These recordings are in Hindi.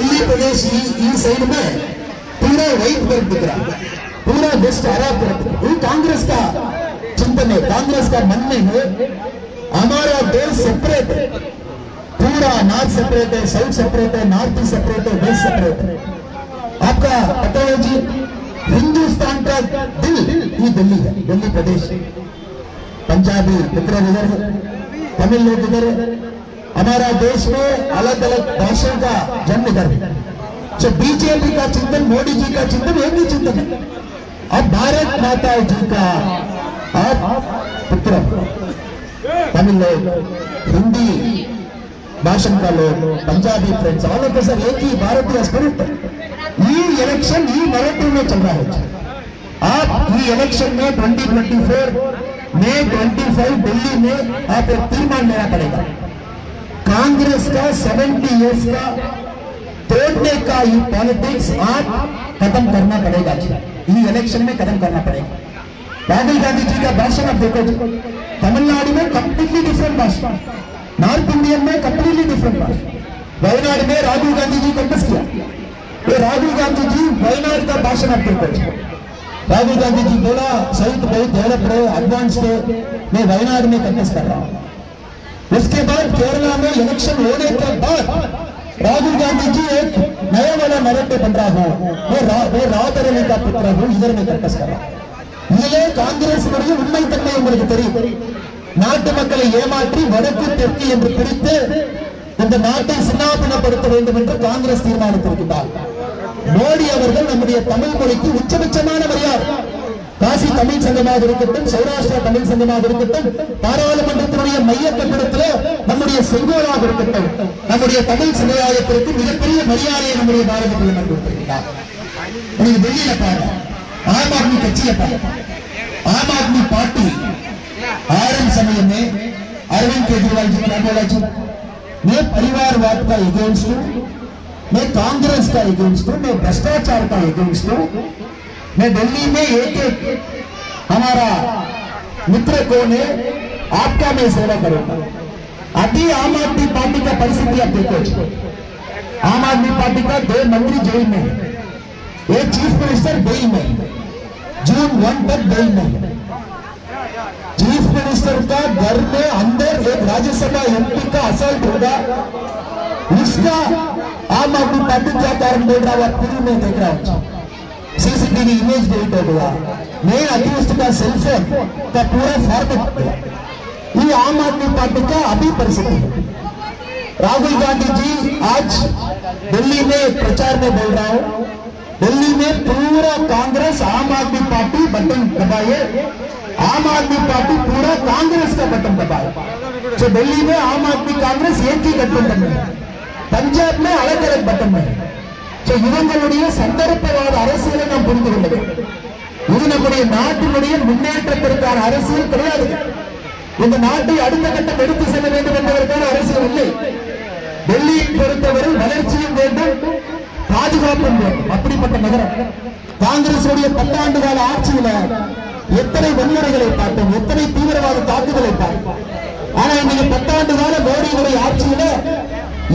दिल्ली प्रदेश साइड में पूरा व्हाइट बर्फ दिख रहा है, पूरा वेस्ट हरा बर्फ। ये कांग्रेस का चिंतन है, कांग्रेस का मन में है हमारा देश सेपरेट है, पूरा नॉर्थ सेपरेट है, साउथ सेपरेट है, नॉर्थ ईस्ट सेपरेट है, वेस्ट सेपरेट है। आपका पता है जी, हिंदुस्तान का दिल ये दिल्ली है, दिल्ली प्रदेश। पंजाबी पुत्र इधर है, तमिल लोग इधर है, हमारा देश में अलग अलग भाषा का जन्म इधर है। तो बीजेपी का चिंतन, मोदी जी का चिंतन एक ही चिंतन है। अब भारत माता जी का अब पुत्र तमिल लोग, हिंदी भाषण का लोग, Punjabi friends, all of us एक ही भारतीय स्पिरिट। ये इलेक्शन ये नैरेटिव में चल रहा है। आप ये इलेक्शन में 2024 मई 25 दिल्ली में आप एक तीर्मान लेना पड़ेगा। कांग्रेस का 70 इयर्स का तोड़ने का ये पॉलिटिक्स आप खत्म करना पड़ेगा। ये इलेक्शन में खत्म करना पड़ेगा। राहुल गांधी जी का भाषण आप देखो, तमिलनाडु में कंप्लीटली डिफरेंट भाषा, नॉर्थ इंडियन में कंप्लीटली डिफरेंट भाषा। वायनाड में राहुल गांधी जी कंटेस्ट किया, तो राहुल गांधी जी वायनाड का भाषण आप देखो। राहुल गांधी जी बोला साउथ बहुत डेवलप है, एडवांस है, मैं वायनाड में कंटेस्ट कर रहा हूं। उसके बाद केरला में इलेक्शन होने के बाद राहुल गांधी जी एक नया वाला नैरेटिव बन रहा हूं, मैं रावतरणी का पुत्र हूं, इधर में कंटेस्ट कर रहा हूं। இதிலே காங்கிரசினுடைய உண்மைத்தன்மை உங்களுக்கு தெரியும். நாட்டு மக்களை ஏமாற்றி வடக்கு தெற்கு என்று பிரித்து இந்த நாட்டை சின்னாபின்னப்படுத்த வேண்டும் என்று காங்கிரஸ் தீர்மானித்திருக்கிறார். மோடி அவர்கள் நம்முடைய தமிழ் மொழிக்கு உச்சபட்சமான மரியாதை, காசி தமிழ் சங்கமாக இருக்கட்டும், சௌராஷ்டிரா தமிழ் சங்கமாக இருக்கட்டும், பாராளுமன்றத்தினுடைய மைய கட்டிடத்தில் நம்முடைய செங்கோலாக இருக்கட்டும், நம்முடைய தமிழ் சமுதாயத்திற்கு மிகப்பெரிய மரியாதையை நம்முடைய பாரத பிரதமர் கொடுத்திருக்கிறார். நீங்க வெளியில பாருங்க, आम आदमी कच्ची है, आम आदमी पार्टी आरएम समय में अरविंद केजरीवाल जी क्या बोला जी, मैं परिवारवाद का एगेंस्ट हूं, मैं कांग्रेस का एगेंस्ट हूं, मैं भ्रष्टाचार का एगेंस्ट हूं, मैं दिल्ली में एक हमारा मित्र कौन है आपका मैं सेवा करूंगा। अभी आम आदमी पार्टी का परिस्थिति आप देखो, आम आदमी पार्टी का 2 मंत्री जेल में है, एक चीफ मिनिस्टर बेल में, जून 1 तक बेल में। चीफ मिनिस्टर का घर में अंदर एक राज्यसभा एमपी का असल्ट होगा, उसका आम आदमी पार्टी क्या कारण बोल रहा है पूरी में देख रहा हूं, सीसीटीवी इमेज डिलीट हो गया, मैं अक्यूज्ड का सेलफोन का पूरा फॉर्मेट किया। ये आम आदमी पार्टी का अभी परिस्थिति है। राहुल गांधी जी आज दिल्ली में प्रचार में बोल रहा हूं, दिल्ली में पूरा कांग्रेस आम आदमी पार्टी बटन दबाए, आम आदमी पार्टी पूरा कांग्रेस का बटन दबाए। तो दिल्ली में आम आदमी कांग्रेस एक ही गठबंधन में है, पंजाब में अलग अलग बटन में है। तो இவங்களுடைய சந்தர்ப்பவாத அரசியலை நாம் புரிந்து கொள்ள வேண்டும். இது நம்முடைய நாட்டினுடைய முன்னேற்றத்திற்கான அரசியல் கிடையாது. இந்த நாட்டை அடுத்த கட்டம் எடுத்து செல்ல வேண்டும் என்பதற்கான அரசியல் இல்லை. டெல்லியை பொறுத்தவரை வளர்ச்சியும் வேண்டும், பாதுகாப்பும் வேண்டும். அப்படிப்பட்ட நகரம். காங்கிரஸ் 10 ஆண்டு கால ஆட்சியில எத்தனை வன்முறைகளை பார்த்தோம், எத்தனை தீவிரவாத தாக்குதலை பார்த்தோம். ஆனா இன்னைக்கு 10 ஆண்டு கால மோடியுடைய ஆட்சியில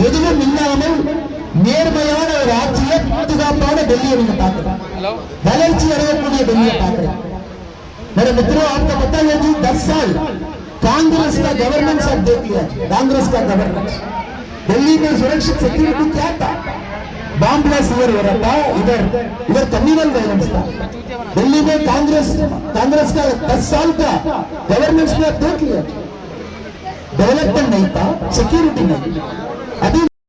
எதுவும் இல்லாமல் நேர்மையான ஒரு ஆட்சியை, பாதுகாப்பான டெல்லியை நீங்க பார்க்கலாம், வளர்ச்சி அடையக்கூடிய டெல்லியை பார்க்கலாம். मेरे मित्रों, आपको पता है कि 10 साल कांग्रेस का गवर्नेंस आप देख लिया, कांग्रेस का गवर्नेंस दिल्ली में सुरक्षित सिक्योरिटी क्या था, बॉम्ब ब्लास्ट इधर हो रहा था, इधर कम्युनल वायलेंस था। दिल्ली में कांग्रेस का 10 साल का गवर्नेंस में आप देख लिया, डेवलपमेंट नहीं था, सिक्योरिटी नहीं। अभी